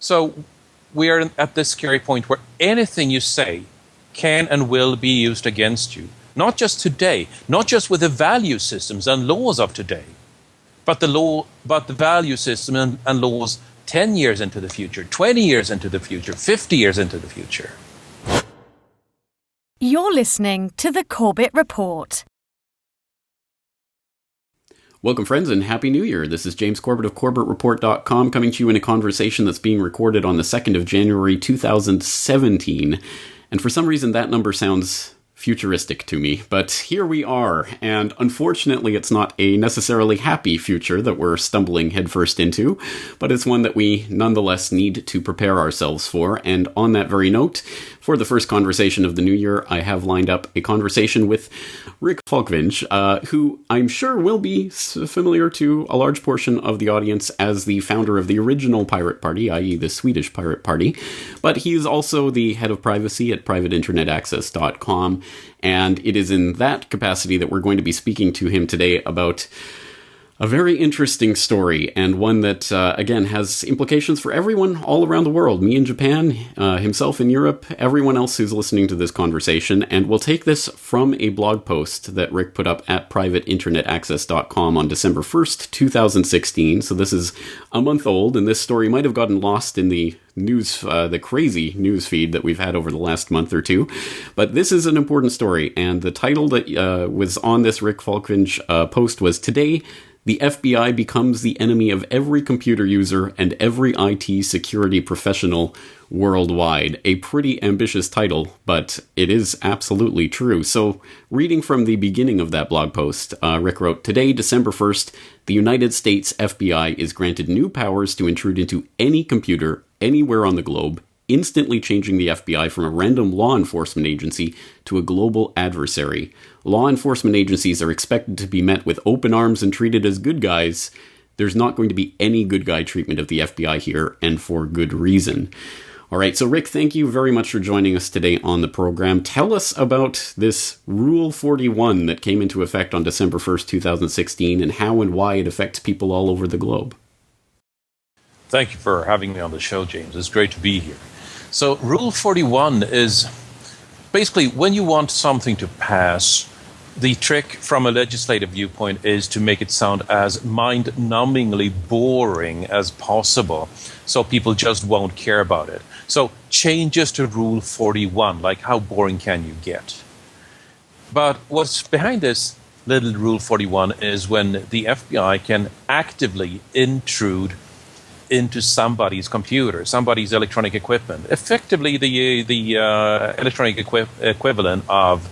So we are at this scary point where anything you say can and will be used against you. Not just today, not just with the value systems and laws of today, but the value system and laws 10 years into the future, 20 years into the future, 50 years into the future. You're listening to the Corbett Report. Welcome, friends, and Happy New Year. This is James Corbett of CorbettReport.com coming to you in a conversation that's being recorded on the 2nd of January, 2017. And for some reason, that number sounds futuristic to me, but here we are, and unfortunately it's not a necessarily happy future that we're stumbling headfirst into, but it's one that we nonetheless need to prepare ourselves for. And on that very note, for the first conversation of the new year, I have lined up a conversation with Rick Falkvinge, who I'm sure will be familiar to a large portion of the audience as the founder of the original Pirate Party, i.e. the Swedish Pirate Party, but he is also the head of privacy at privateinternetaccess.com. And it is in that capacity that we're going to be speaking to him today about a very interesting story, and one that, again, has implications for everyone all around the world. Me in Japan, himself in Europe, everyone else who's listening to this conversation. And we'll take this from a blog post that Rick put up at privateinternetaccess.com on December 1st, 2016. So this is a month old, and this story might have gotten lost in the news, the crazy news feed that we've had over the last month or two. But this is an important story, and the title that was on this Rick Falkvinge post was "Today, the FBI becomes the enemy of every computer user and every IT security professional worldwide." A pretty ambitious title, but it is absolutely true. So, reading from the beginning of that blog post, Rick wrote, "Today, December 1st, the United States FBI is granted new powers to intrude into any computer anywhere on the globe, instantly changing the FBI from a random law enforcement agency to a global adversary. Law enforcement agencies are expected to be met with open arms and treated as good guys. There's not going to be any good guy treatment of the FBI here, and for good reason." All right, so Rick, thank you very much for joining us today on the program. Tell us about this Rule 41 that came into effect on December 1st, 2016, and how and why it affects people all over the globe. Thank you for having me on the show, James. It's great to be here. So Rule 41 is basically when you want something to pass, the trick from a legislative viewpoint is to make it sound as mind-numbingly boring as possible so people just won't care about it. So changes to Rule 41, like how boring can you get? But what's behind this little Rule 41 is when the FBI can actively intrude into somebody's computer, somebody's electronic equipment, effectively the electronic equivalent of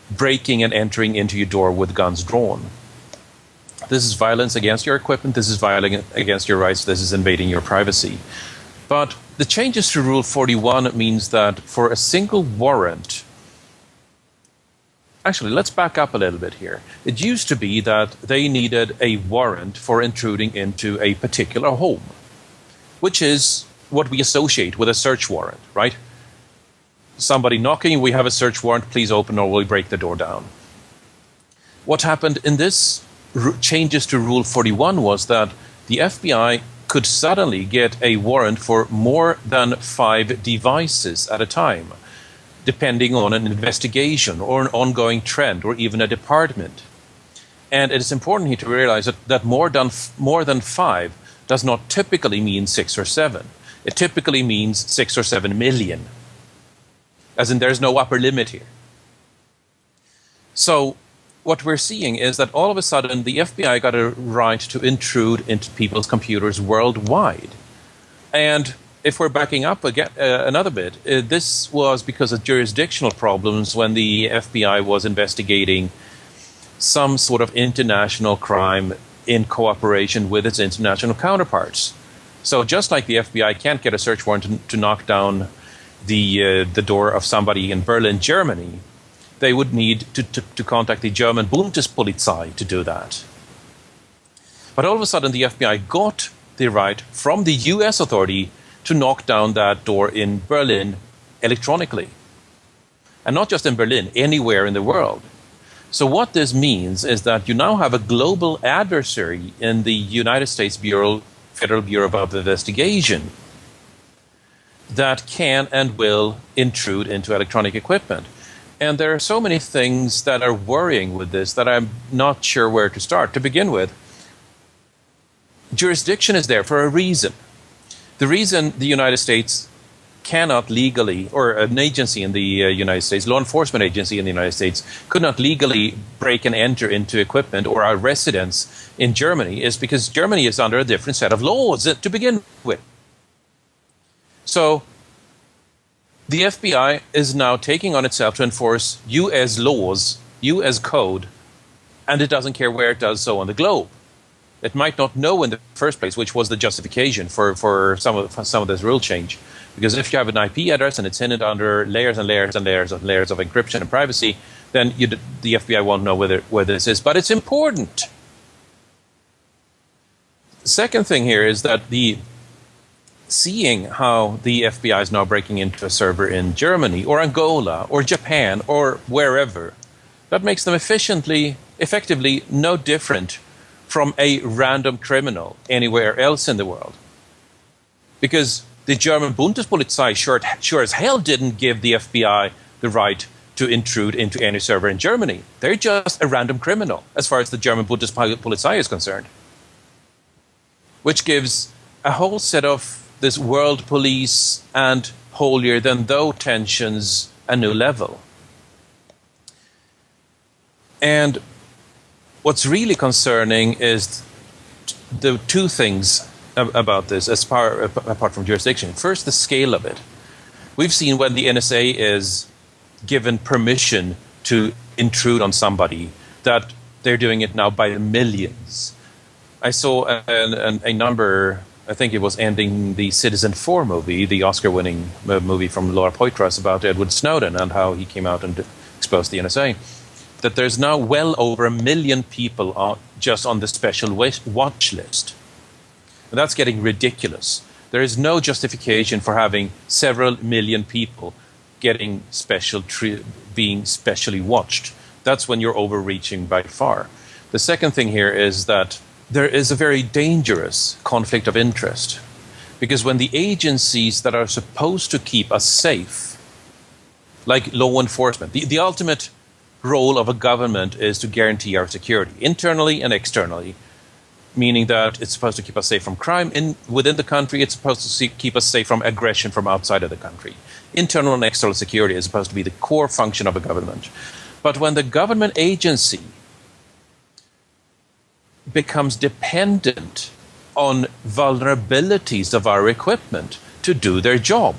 breaking and entering into your door with guns drawn. This is violence against your equipment, this is violence against your rights, this is invading your privacy. But the changes to Rule 41 means that for a single warrant, actually, let's back up a little bit here. It used to be that they needed a warrant for intruding into a particular home, which is what we associate with a search warrant, right? Somebody knocking, we have a search warrant, please open or we'll break the door down. What happened in this changes to Rule 41 was that the FBI could suddenly get a warrant for more than 5 devices at a time, depending on an investigation or an ongoing trend or even a department. And it is important here to realize that more than 5 does not typically mean 6 or 7. It typically means 6 or 7 million. As in, there's no upper limit here. So what we're seeing is that all of a sudden the FBI got a right to intrude into people's computers worldwide. And if we're backing up again another bit, this was because of jurisdictional problems when the FBI was investigating some sort of international crime in cooperation with its international counterparts. So just like the FBI can't get a search warrant to knock down the door of somebody in Berlin, Germany, they would need to contact the German Bundespolizei to do that. But all of a sudden the FBI got the right from the US authority to knock down that door in Berlin electronically. And not just in Berlin, anywhere in the world. So what this means is that you now have a global adversary in the United States Federal Bureau of Investigation that can and will intrude into electronic equipment. And there are so many things that are worrying with this that I'm not sure where to start. To begin with, jurisdiction is there for a reason. The reason the United States cannot legally, or an agency in the United States, law enforcement agency in the United States, could not legally break and enter into equipment or our residence in Germany is because Germany is under a different set of laws to begin with. So the FBI is now taking on itself to enforce U.S. laws, U.S. code, and it doesn't care where it does so on the globe. It might not know in the first place, which was the justification for some of this rule change. Because if you have an IP address and it's hidden under layers and layers and layers and layers of encryption and privacy, then the FBI won't know where this is. But it's important. The second thing here is that seeing how the FBI is now breaking into a server in Germany or Angola or Japan or wherever, that makes them effectively no different from a random criminal anywhere else in the world. Because the German Bundespolizei sure as hell didn't give the FBI the right to intrude into any server in Germany. They're just a random criminal as far as the German Bundespolizei is concerned. Which gives a whole set of this world police and holier-than-thou tensions a new level. And what's really concerning is the two things about this apart from jurisdiction. First, the scale of it. We've seen when the NSA is given permission to intrude on somebody that they're doing it now by the millions. I saw a number, I think it was ending the Citizen 4 movie, the Oscar-winning movie from Laura Poitras about Edward Snowden and how he came out and exposed the NSA, that there's now well over 1 million people just on the special watch list. And that's getting ridiculous. There is no justification for having several million people getting being specially watched. That's when you're overreaching by far. The second thing here is that there is a very dangerous conflict of interest. Because when the agencies that are supposed to keep us safe, like law enforcement, the ultimate role of a government is to guarantee our security, internally and externally, meaning that it's supposed to keep us safe from crime within the country, it's supposed to keep us safe from aggression from outside of the country. Internal and external security is supposed to be the core function of a government. But when the government agency becomes dependent on vulnerabilities of our equipment to do their job,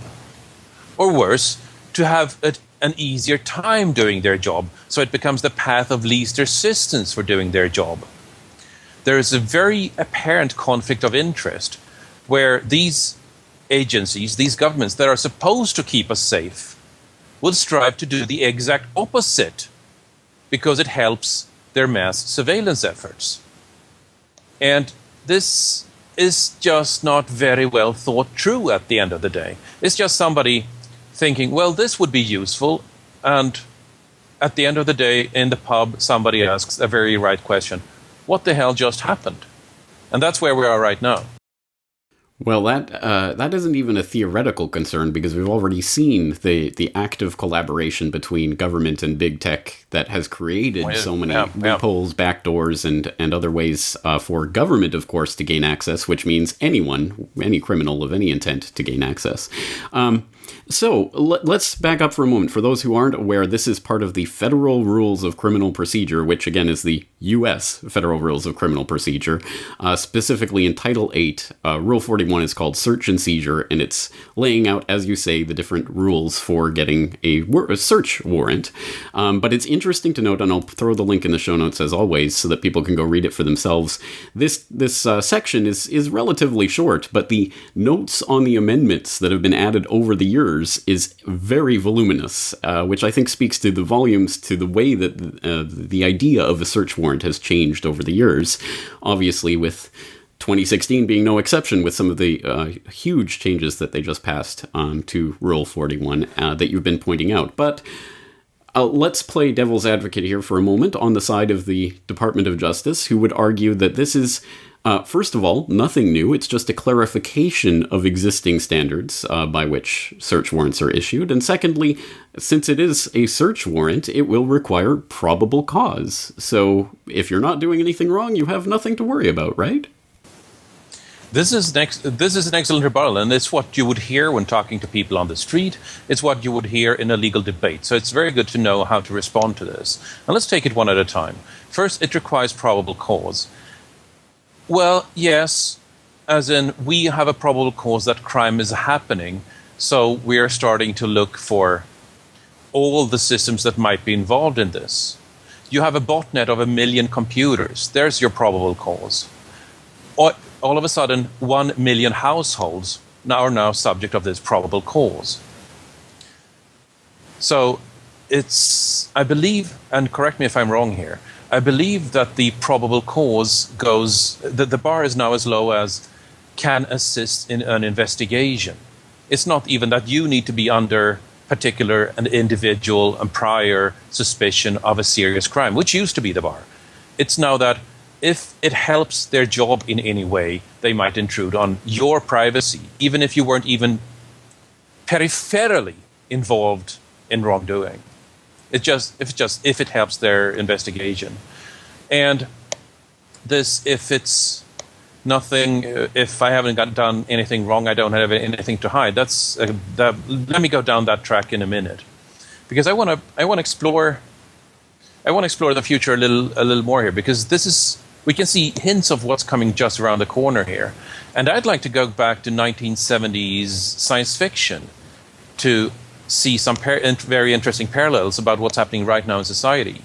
or worse, to have an easier time doing their job, so it becomes the path of least resistance for doing their job. There is a very apparent conflict of interest where these agencies, these governments that are supposed to keep us safe, will strive to do the exact opposite because it helps their mass surveillance efforts. And this is just not very well thought through at the end of the day. It's just somebody thinking, well, this would be useful, and at the end of the day, in the pub, somebody asks a very right question. What the hell just happened? And that's where we are right now. Well, that isn't even a theoretical concern because we've already seen the active collaboration between government and big tech that has created so many loopholes, backdoors, and other ways for government, of course, to gain access, which means any criminal of any intent to gain access. So let's back up for a moment. For those who aren't aware, this is part of the Federal Rules of Criminal Procedure, which again is the U.S. Federal Rules of Criminal Procedure. Specifically in Title 8, Rule 41 is called Search and Seizure, and it's laying out, as you say, the different rules for getting a search warrant. But it's interesting to note, and I'll throw the link in the show notes as always, so that people can go read it for themselves. This section is relatively short, but the notes on the amendments that have been added over the years is very voluminous, which I think speaks to the volumes, to the way that the idea of a search warrant has changed over the years. Obviously, with 2016 being no exception, with some of the huge changes that they just passed to Rule 41 that you've been pointing out. But let's play devil's advocate here for a moment on the side of the Department of Justice, who would argue that this is First of all, nothing new. It's just a clarification of existing standards by which search warrants are issued. And secondly, since it is a search warrant, it will require probable cause. So if you're not doing anything wrong, you have nothing to worry about, right? This is an excellent rebuttal, and it's what you would hear when talking to people on the street. It's what you would hear in a legal debate. So it's very good to know how to respond to this. And let's take it one at a time. First, it requires probable cause. Well, yes, as in we have a probable cause that crime is happening, so we are starting to look for all the systems that might be involved in this. You have a botnet of 1 million computers. There's your probable cause. All of a sudden, 1 million households are now subject of this probable cause. So it's, I believe, and correct me if I'm wrong here, I believe that the probable cause goes, that the bar is now as low as can assist in an investigation. It's not even that you need to be under particular and individual and prior suspicion of a serious crime, which used to be the bar. It's now that if it helps their job in any way, they might intrude on your privacy, even if you weren't even peripherally involved in wrongdoing. If it helps their investigation. And this, if it's nothing, if I haven't done anything wrong, I don't have anything to hide. Let me go down that track in a minute, because I want to explore the future a little more here, because we can see hints of what's coming just around the corner here. And I'd like to go back to 1970s science fiction to see some very interesting parallels about what's happening right now in society.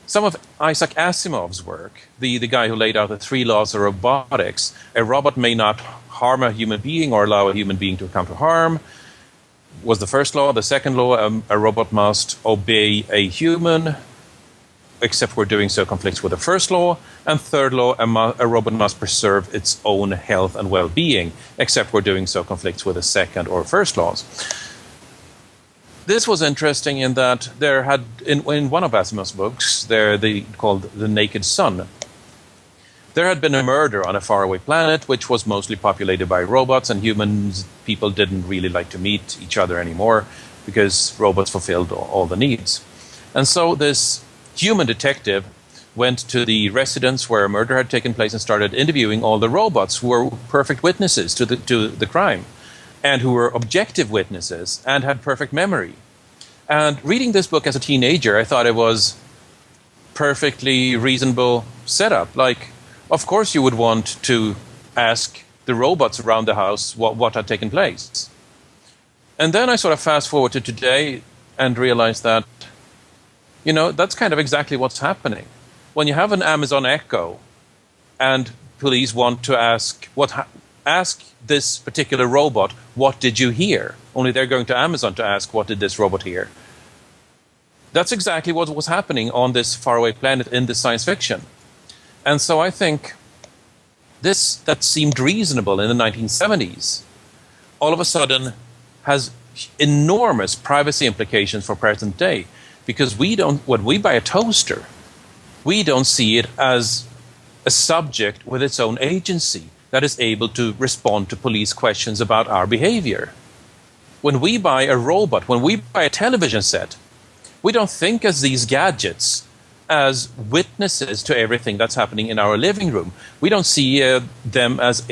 Some of Isaac Asimov's work, the guy who laid out the 3 laws of robotics, a robot may not harm a human being or allow a human being to come to harm, was the first law. The second law, a robot must obey a human, except where doing so conflicts with the first law. And third law, a robot must preserve its own health and well-being, except where doing so conflicts with the second or first laws. This was interesting in that there had, in one of Asimov's books, called The Naked Sun, there had been a murder on a faraway planet which was mostly populated by robots, and people didn't really like to meet each other anymore because robots fulfilled all the needs. And so this human detective went to the residence where a murder had taken place and started interviewing all the robots who were perfect witnesses to the crime, and who were objective witnesses and had perfect memory. And reading this book as a teenager, I thought it was perfectly reasonable setup. Like, of course you would want to ask the robots around the house what had taken place. And then I sort of fast forward to today and realized that, that's kind of exactly what's happening. When you have an Amazon Echo and police want to ask this particular robot, what did you hear? Only they're going to Amazon to ask, what did this robot hear? That's exactly what was happening on this faraway planet in this science fiction. And so I think that seemed reasonable in the 1970s, all of a sudden has enormous privacy implications for present day, because when we buy a toaster, we don't see it as a subject with its own agency that is able to respond to police questions about our behavior. When we buy a robot, when we buy a television set, we don't think as these gadgets as witnesses to everything that's happening in our living room. We don't see them as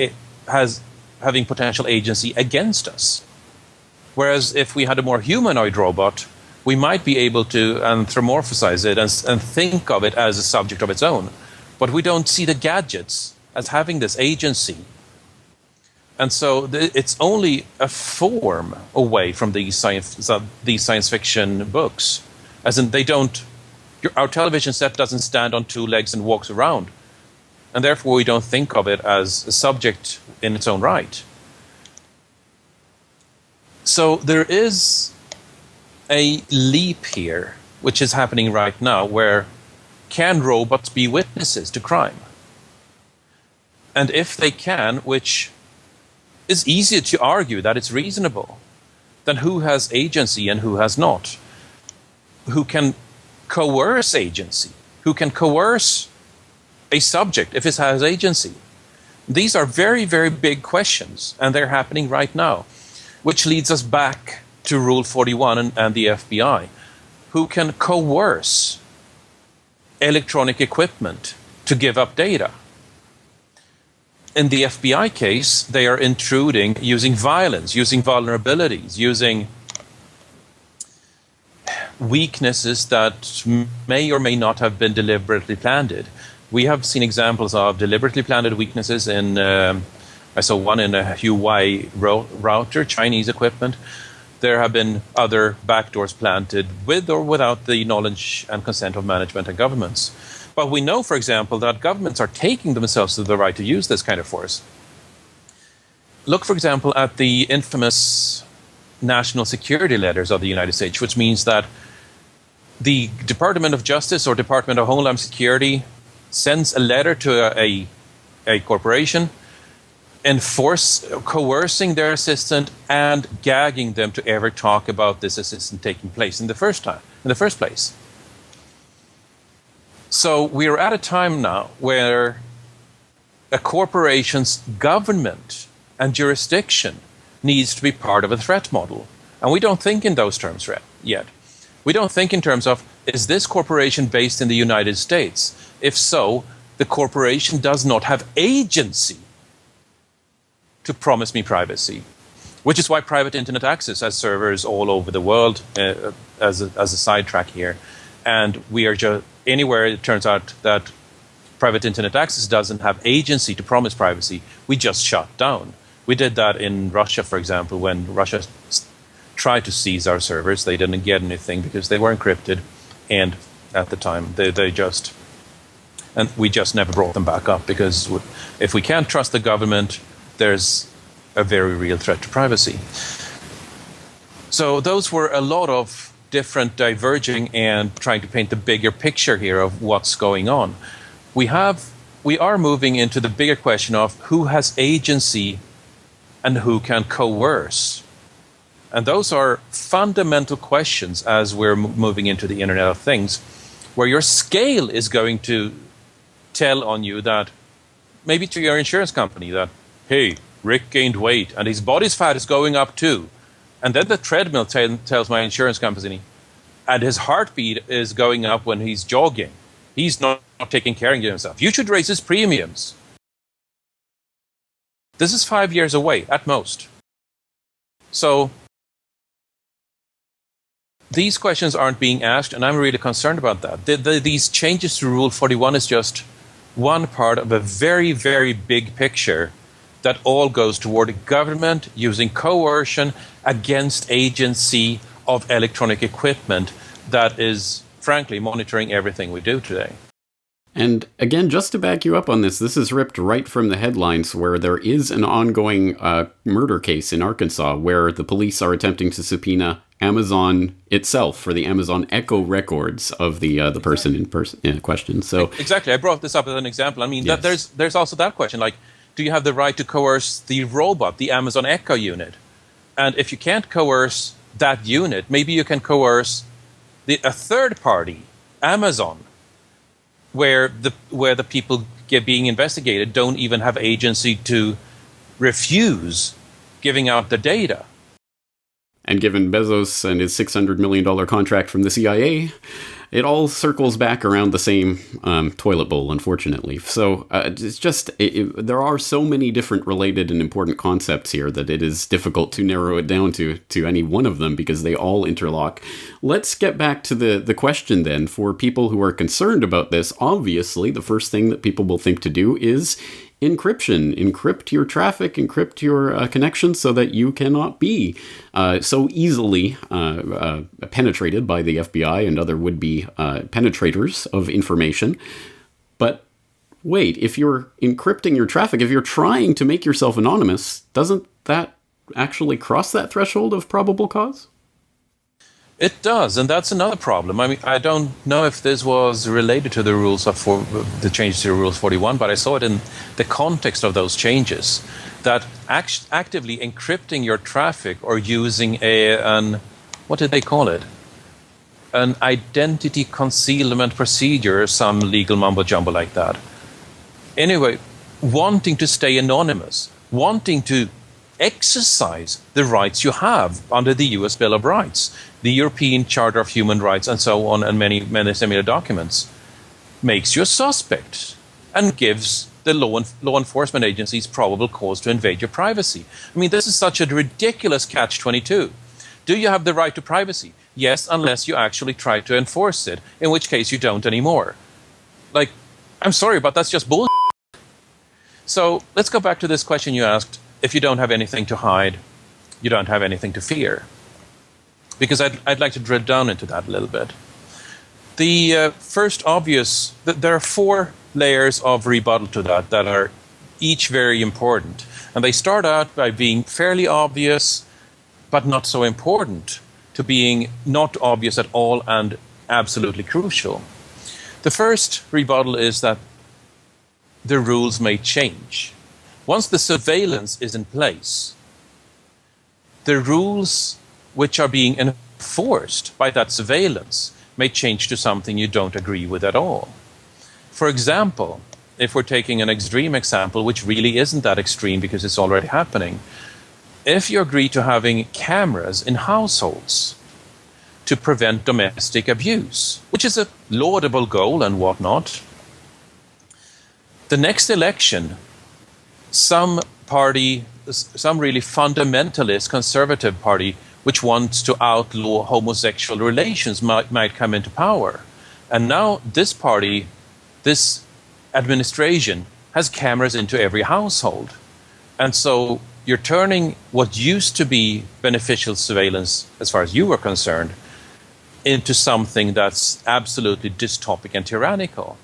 having potential agency against us. Whereas if we had a more humanoid robot, we might be able to anthropomorphize it and think of it as a subject of its own. But we don't see the gadgets as having this agency. And so it's only a form away from these science fiction books. As in, our television set doesn't stand on 2 legs and walks around. And therefore we don't think of it as a subject in its own right. So there is a leap here, which is happening right now, where can robots be witnesses to crime? And if they can, which is easier to argue that it's reasonable, then who has agency and who has not? Who can coerce agency? Who can coerce a subject if it has agency? These are very, very big questions, and they're happening right now, which leads us back to Rule 41 and the FBI, who can coerce electronic equipment to give up data. In the FBI case, they are intruding using violence, using vulnerabilities, using weaknesses that may or may not have been deliberately planted. We have seen examples of deliberately planted weaknesses in, I saw one in a Huawei router, Chinese equipment. There have been other backdoors planted with or without the knowledge and consent of management and governments. But we know, for example, that governments are taking themselves to the right to use this kind of force. Look, for example, at the infamous national security letters of the United States, which means that the Department of Justice or Department of Homeland Security sends a letter to a corporation, coercing their assistant and gagging them to ever talk about this assistant taking place in the first place. So we are at a time now where a corporation's government and jurisdiction needs to be part of a threat model. And we don't think in those terms yet. We don't think in terms of, is this corporation based in the United States? If so, the corporation does not have agency to promise me privacy, which is why private internet access has servers all over the world as a sidetrack here. And we are just anywhere it turns out that private internet access doesn't have agency to promise privacy, we just shut down. We did that in Russia, for example, when Russia tried to seize our servers. They didn't get anything because they were encrypted, and at the time we just never brought them back up, because if we can't trust the government, there's a very real threat to privacy. So those were a lot of different diverging and trying to paint the bigger picture here of what's going on. We are moving into the bigger question of who has agency and who can coerce. And those are fundamental questions as we're moving into the Internet of Things, where your scale is going to tell on you that, maybe to your insurance company, that, hey, Rick gained weight and his body's fat is going up too. And then the treadmill tells my insurance company, and his heartbeat is going up when he's jogging. He's not taking care of himself. You should raise his premiums. This is 5 years away at most. So these questions aren't being asked, and I'm really concerned about that. These changes to Rule 41 is just one part of a very, very big picture that all goes toward government using coercion against agency of electronic equipment that is, frankly, monitoring everything we do today. And again, just to back you up on this is ripped right from the headlines, where there is an ongoing murder case in Arkansas where the police are attempting to subpoena Amazon itself for the Amazon Echo records of the person in question. So exactly, I brought this up as an example. I mean, yes. there's also that question, like, do you have the right to coerce the robot, the Amazon Echo unit? And if you can't coerce that unit, maybe you can coerce a third party, Amazon, where the people being investigated don't even have agency to refuse giving out the data. And given Bezos and his $600 million contract from the CIA, it all circles back around the same toilet bowl, unfortunately. So it's just, there are so many different related and important concepts here that it is difficult to narrow it down to any one of them, because they all interlock. Let's get back to the question then. For people who are concerned about this, obviously the first thing that people will think to do is encryption. Encrypt your traffic, encrypt your connections so that you cannot be so easily penetrated by the FBI and other would-be penetrators of information. But wait, if you're encrypting your traffic, if you're trying to make yourself anonymous, doesn't that actually cross that threshold of probable cause? It does, and that's another problem. I mean, I don't know if this was related to the rules the changes to Rules 41, but I saw it in the context of those changes, that actively encrypting your traffic or using what did they call it? An identity concealment procedure, or some legal mumbo-jumbo like that, Anyway, wanting to stay anonymous, wanting to exercise the rights you have under the US Bill of Rights, the European Charter of Human Rights, and so on, and many similar documents, makes you a suspect and gives the law enforcement agencies probable cause to invade your privacy. I mean, this is such a ridiculous catch-22. Do you have the right to privacy? Yes, unless you actually try to enforce it, in which case you don't anymore. Like, I'm sorry, but that's just bull. So let's go back to this question you asked. If you don't have anything to hide, you don't have anything to fear. Because I'd like to drill down into that a little bit. The first obvious, there are 4 layers of rebuttal to that are each very important. And they start out by being fairly obvious, but not so important, to being not obvious at all and absolutely crucial. The first rebuttal is that the rules may change. Once the surveillance is in place, the rules which are being enforced by that surveillance may change to something you don't agree with at all. For example, if we're taking an extreme example, which really isn't that extreme because it's already happening, if you agree to having cameras in households to prevent domestic abuse, which is a laudable goal and whatnot, the next election, some party, some really fundamentalist conservative party which wants to outlaw homosexual relations might come into power. And now this party, this administration, has cameras into every household. And so you're turning what used to be beneficial surveillance, as far as you were concerned, into something that's absolutely dystopic and tyrannical.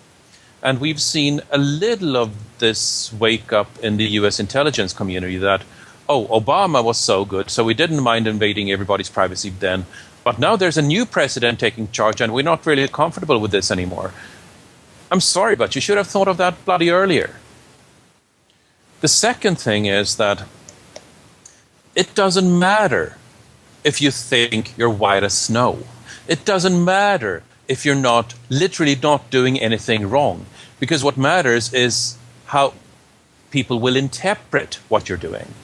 And we've seen a little of this wake up in the US intelligence community that, oh, Obama was so good, so we didn't mind invading everybody's privacy then. But now there's a new president taking charge, and we're not really comfortable with this anymore. I'm sorry, but you should have thought of that bloody earlier. The second thing is that it doesn't matter if you think you're white as snow. It doesn't matter if you're not literally not doing anything wrong. Because what matters is how people will interpret what you're doing.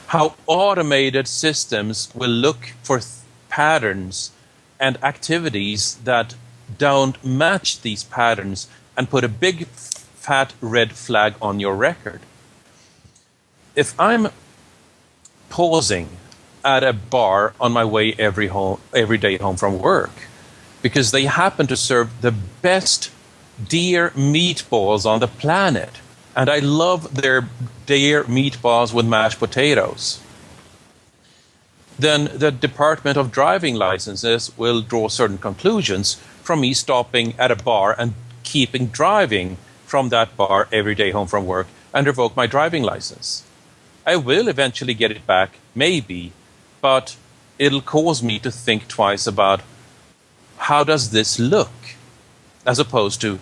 How automated systems will look for patterns and activities that don't match these patterns and put a big fat red flag on your record. If I'm pausing at a bar on my way every day home from work because they happen to serve the best deer meatballs on the planet, and I love their deer meatballs with mashed potatoes, then the Department of Driving Licenses will draw certain conclusions from me stopping at a bar and keeping driving from that bar every day home from work and revoke my driving license. I will eventually get it back, maybe, but it'll cause me to think twice about how does this look, as opposed to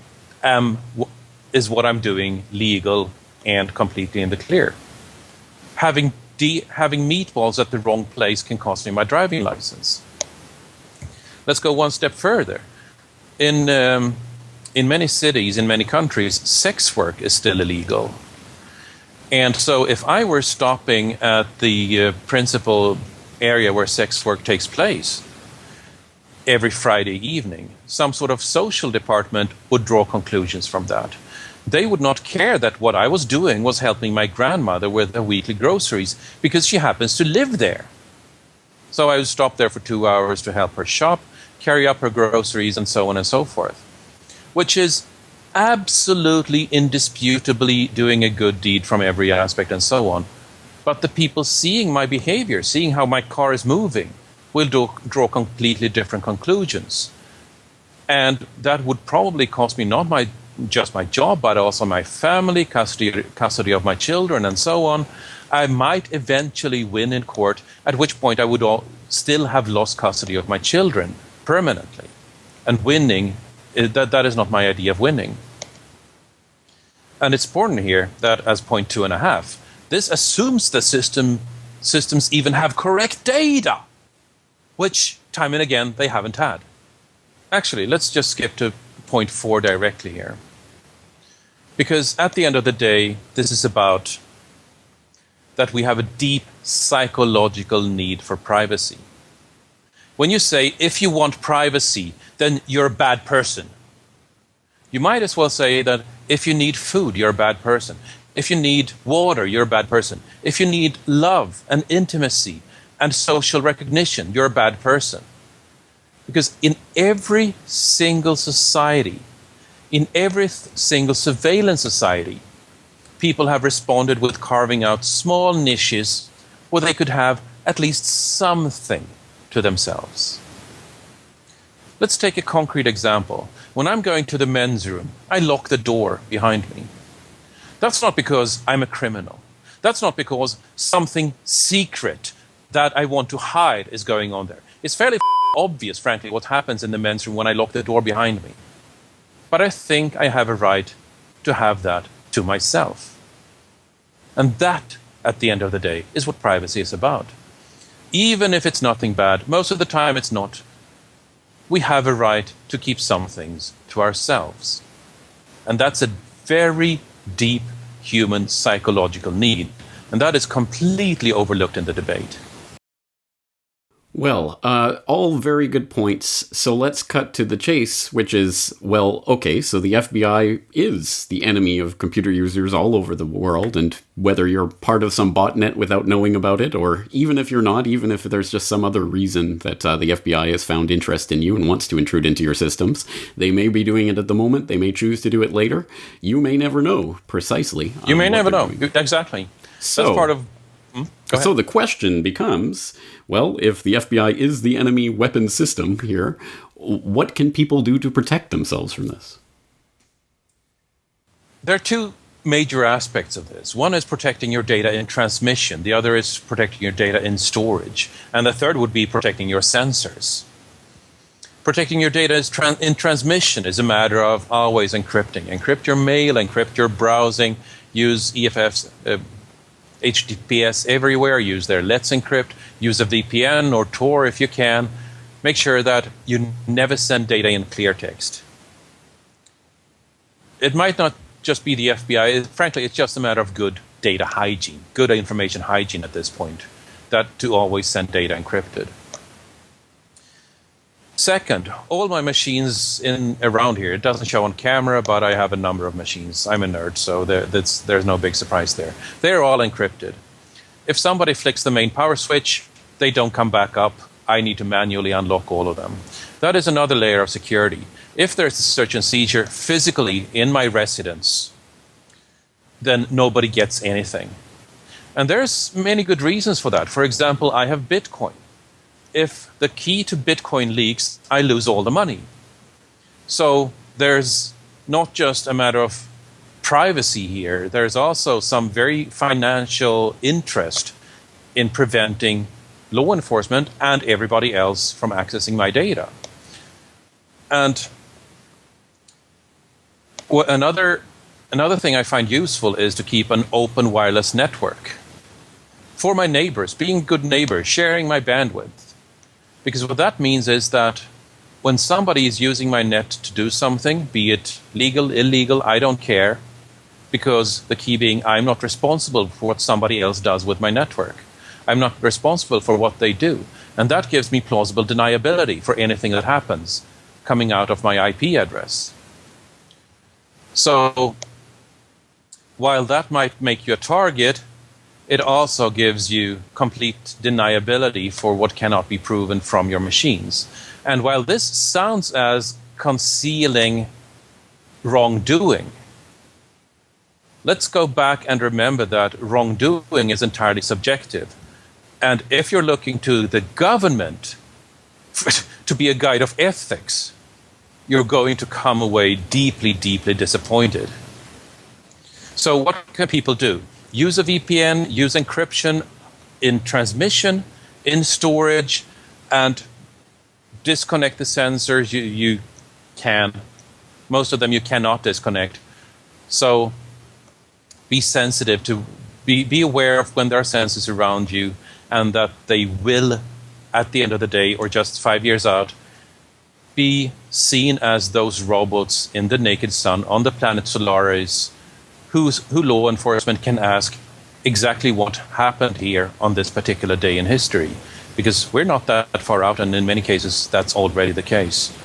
is what I'm doing legal and completely in the clear. Having meatballs at the wrong place can cost me my driving license. Let's go one step further. In many cities, in many countries, sex work is still illegal. And so if I were stopping at the principal area where sex work takes place every Friday evening, some sort of social department would draw conclusions from that. They would not care that what I was doing was helping my grandmother with her weekly groceries because she happens to live there. So I would stop there for 2 hours to help her shop, carry up her groceries, and so on and so forth, which is absolutely indisputably doing a good deed from every aspect and so on. But the people seeing my behavior, seeing how my car is moving, will draw completely different conclusions. And that would probably cost me not just my job, but also my family, custody of my children, and so on. I might eventually win in court, at which point I would still have lost custody of my children permanently. And winning, that is not my idea of winning. And it's important here that, as point 2.5, this assumes the systems even have correct data, which, time and again, they haven't had. Actually, let's just skip to point 4 directly here. Because at the end of the day, this is about that we have a deep psychological need for privacy. When you say, if you want privacy, then you're a bad person, you might as well say that if you need food, you're a bad person. If you need water, you're a bad person. If you need love and intimacy and social recognition, you're a bad person. Because in every single society, in every single surveillance society, people have responded with carving out small niches where they could have at least something to themselves. Let's take a concrete example. When I'm going to the men's room, I lock the door behind me. That's not because I'm a criminal. That's not because something secret that I want to hide is going on there. It's fairly obvious, frankly, what happens in the men's room when I lock the door behind me. But I think I have a right to have that to myself. And that, at the end of the day, is what privacy is about. Even if it's nothing bad, most of the time it's not. We have a right to keep some things to ourselves. And that's a very deep human psychological need. And that is completely overlooked in the debate. Well, all very good points. So let's cut to the chase, which is, well, okay, so the FBI is the enemy of computer users all over the world, and whether you're part of some botnet without knowing about it, or even if you're not, even if there's just some other reason that the FBI has found interest in you and wants to intrude into your systems, they may be doing it at the moment, they may choose to do it later. You may never know precisely. You may never know. Exactly. So, that's part of... So the question becomes, well, if the FBI is the enemy weapon system here, what can people do to protect themselves from this? There are two major aspects of this. One is protecting your data in transmission. The other is protecting your data in storage. And the third would be protecting your sensors. Protecting your data in transmission is a matter of always encrypting. Encrypt your mail, encrypt your browsing, use EFFs, HTTPS everywhere, use their Let's Encrypt, use a VPN or Tor if you can. Make sure that you never send data in clear text. It might not just be the FBI. Frankly, it's just a matter of good data hygiene, good information hygiene at this point, that to always send data encrypted. Second, all my machines around here, it doesn't show on camera, but I have a number of machines. I'm a nerd, so there's no big surprise there. They're all encrypted. If somebody flicks the main power switch, they don't come back up. I need to manually unlock all of them. That is another layer of security. If there's a search and seizure physically in my residence, then nobody gets anything. And there's many good reasons for that. For example, I have Bitcoin. If the key to Bitcoin leaks, I lose all the money. So there's not just a matter of privacy here. There's also some very financial interest in preventing law enforcement and everybody else from accessing my data. And another thing I find useful is to keep an open wireless network. For my neighbors, being good neighbors, sharing my bandwidth. Because what that means is that when somebody is using my net to do something, be it legal, illegal, I don't care, because the key being I'm not responsible for what somebody else does with my network. I'm not responsible for what they do. And that gives me plausible deniability for anything that happens coming out of my IP address. So while that might make you a target, it also gives you complete deniability for what cannot be proven from your machines. And while this sounds as concealing wrongdoing, let's go back and remember that wrongdoing is entirely subjective. And if you're looking to the government to be a guide of ethics, you're going to come away deeply, deeply disappointed. So what can people do? Use a VPN, use encryption in transmission, in storage, and disconnect the sensors you can. Most of them you cannot disconnect. So be sensitive to, be aware of when there are sensors around you, and that they will, at the end of the day, or just 5 years out, be seen as those robots in the naked sun on the planet Solaris who law enforcement can ask exactly what happened here on this particular day in history, because we're not that far out, and in many cases that's already the case.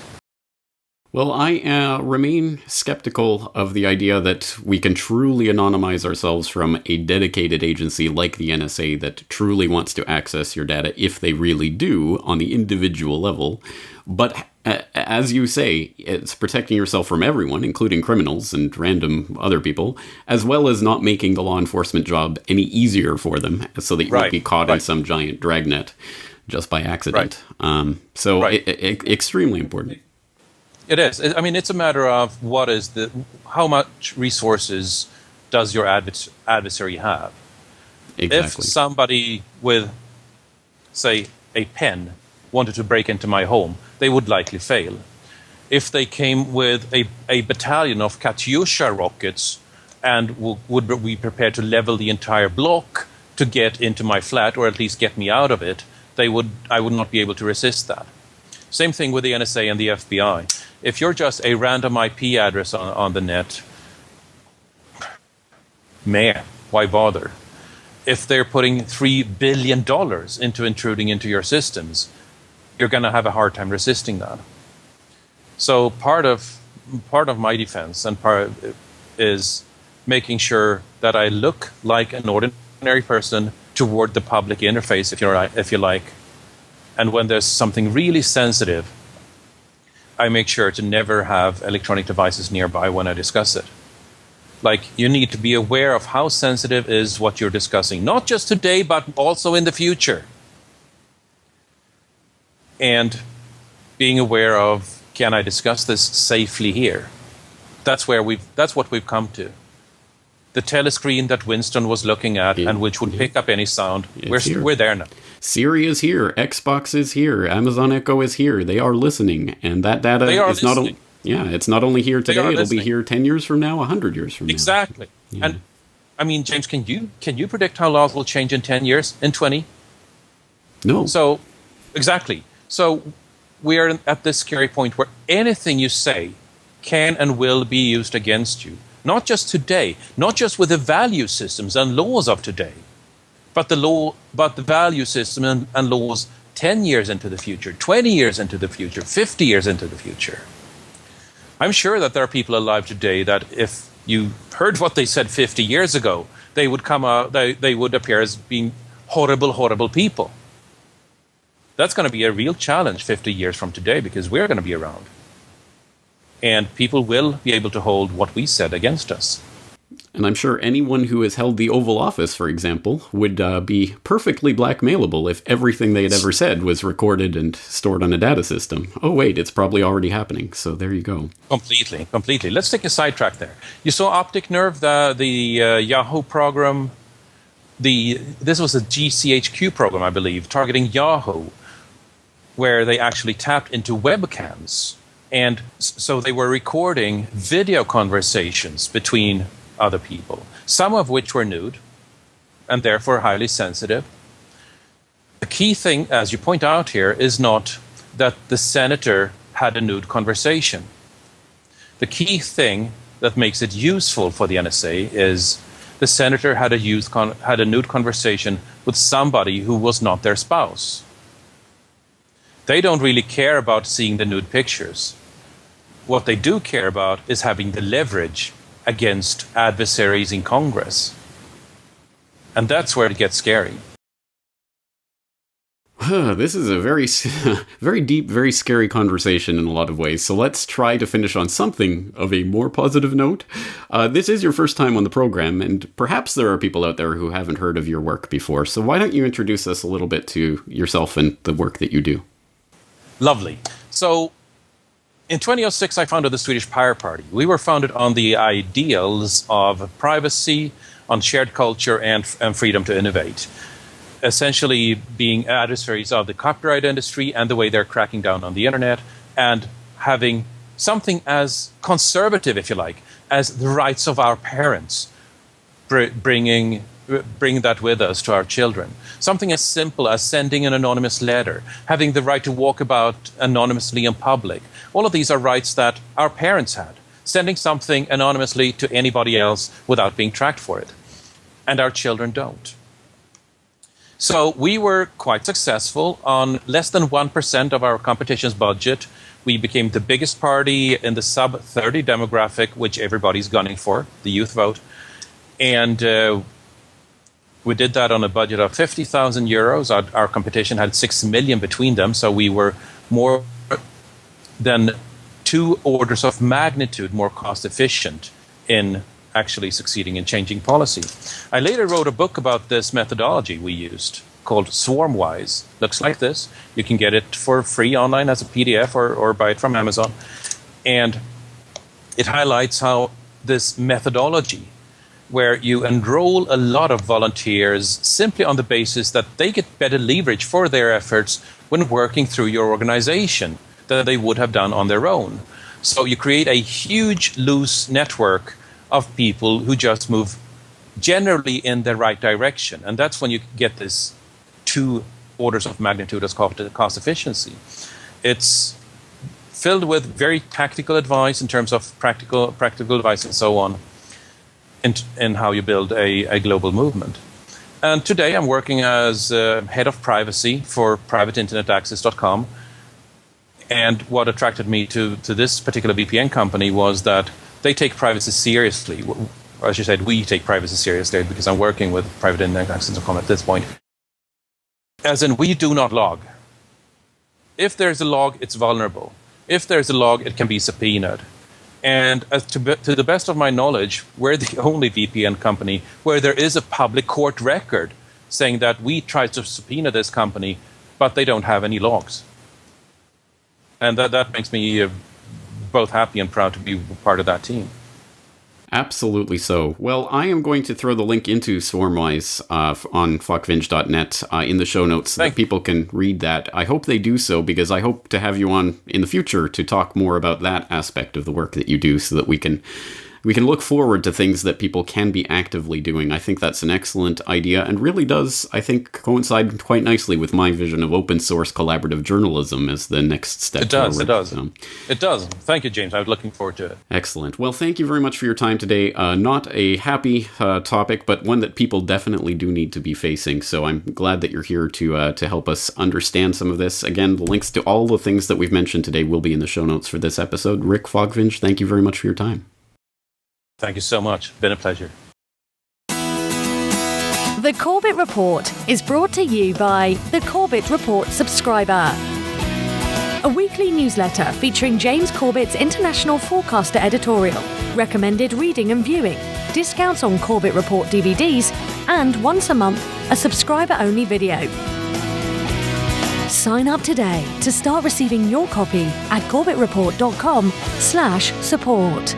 Well, I remain skeptical of the idea that we can truly anonymize ourselves from a dedicated agency like the NSA that truly wants to access your data, if they really do, on the individual level. But as you say, it's protecting yourself from everyone, including criminals and random other people, as well as not making the law enforcement job any easier for them, so that you won't be caught in some giant dragnet just by accident. Extremely important. It is. I mean, it's a matter of how much resources does your adversary have? Exactly. If somebody with, say, a pen wanted to break into my home, they would likely fail. If they came with a battalion of Katyusha rockets and would be prepared to level the entire block to get into my flat, or at least get me out of it, I would not be able to resist that. Same thing with the NSA and the FBI. If you're just a random IP address on the net, why bother? If they're putting $3 billion into intruding into your systems, you're going to have a hard time resisting that. So part of my defense and part is making sure that I look like an ordinary person toward the public interface, if you like. And when there's something really sensitive, I make sure to never have electronic devices nearby when I discuss it. Like, you need to be aware of how sensitive is what you're discussing, not just today, but also in the future. And being aware of, can I discuss this safely here? That's what we've come to. The telescreen that Winston was looking at, and which would pick up any sound, we're there now. Siri is here, Xbox is here, Amazon Echo is here. They are listening, and that data is not it's not only here today, it'll be here 10 years from now, 100 years from now. Exactly. Yeah. And I mean, James, can you predict how laws will change in 10 years, in 20? No. So, exactly. So, we are at this scary point where anything you say can and will be used against you. Not just today, not just with the value systems and laws of today, but the value system and laws 10 years into the future, 20 years into the future, 50 years into the future. I'm sure that there are people alive today that if you heard what they said 50 years ago, they would they would appear as being horrible, horrible people. That's going to be a real challenge 50 years from today, because we're going to be around. And people will be able to hold what we said against us. And I'm sure anyone who has held the Oval Office, for example, would be perfectly blackmailable if everything they had ever said was recorded and stored on a data system. Oh, wait, it's probably already happening. So there you go. Completely. Let's take a sidetrack there. You saw Optic Nerve, the Yahoo program. This was a GCHQ program, I believe, targeting Yahoo, where they actually tapped into webcams. And so they were recording video conversations between other people, some of which were nude and therefore highly sensitive. The key thing, as you point out here, is not that the senator had a nude conversation. The key thing that makes it useful for the NSA is the senator had a nude conversation with somebody who was not their spouse. They don't really care about seeing the nude pictures. What they do care about is having the leverage against adversaries in Congress. And that's where it gets scary. This is a very, very deep, very scary conversation in a lot of ways. So let's try to finish on something of a more positive note. This is your first time on the program, and perhaps there are people out there who haven't heard of your work before. So why don't you introduce us a little bit to yourself and the work that you do? Lovely. So, in 2006, I founded the Swedish Pirate Party. We were founded on the ideals of privacy, on shared culture, and freedom to innovate. Essentially being adversaries of the copyright industry and the way they're cracking down on the internet, and having something as conservative, if you like, as the rights of our parents, bring that with us to our children. Something as simple as sending an anonymous letter, having the right to walk about anonymously in public. All of these are rights that our parents had. sending something anonymously to anybody else without being tracked for it. And our children don't. So we were quite successful. On less than 1% of our competition's budget, we became the biggest party in the sub-30 demographic, which everybody's gunning for, the youth vote. And we did that on a budget of 50,000 euros. Our competition had 6 million between them, so we were more than 2 orders of magnitude more cost efficient in actually succeeding in changing policy. I later wrote a book about this methodology we used called Swarmwise. Looks like this. You can get it for free online as a PDF or buy it from Amazon. And it highlights how this methodology, where you enroll a lot of volunteers simply on the basis that they get better leverage for their efforts when working through your organization than they would have done on their own. So you create a huge loose network of people who just move generally in the right direction. And that's when you get this 2 orders of magnitude as cost efficiency. It's filled with very tactical advice in terms of practical advice and so on in how you build a global movement. And today I'm working as head of privacy for privateinternetaccess.com. And what attracted me to this particular VPN company was that they take privacy seriously. Or as you said, we take privacy seriously because I'm working with privateinternetaccess.com at this point. As in, we do not log. If there's a log, it's vulnerable. If there's a log, it can be subpoenaed. And to the best of my knowledge, we're the only VPN company where there is a public court record saying that we tried to subpoena this company, but they don't have any logs. And that makes me both happy and proud to be part of that team. Absolutely so. Well, I am going to throw the link into Swarmwise on falkvinge.net in the show notes so that people can read that. I hope they do so because I hope to have you on in the future to talk more about that aspect of the work that you do so that we can look forward to things that people can be actively doing. I think that's an excellent idea and really does, I think, coincide quite nicely with my vision of open source collaborative journalism as the next step forward. It does. Thank you, James. I was looking forward to it. Excellent. Well, thank you very much for your time today. Not a happy topic, but one that people definitely do need to be facing. So I'm glad that you're here to help us understand some of this. Again, the links to all the things that we've mentioned today will be in the show notes for this episode. Rick Falkvinge, thank you very much for your time. Thank you so much. Been a pleasure. The Corbett Report is brought to you by the Corbett Report subscriber, a weekly newsletter featuring James Corbett's International Forecaster editorial, recommended reading and viewing, discounts on Corbett Report DVDs, and once a month, a subscriber-only video. Sign up today to start receiving your copy at corbettreport.com/support.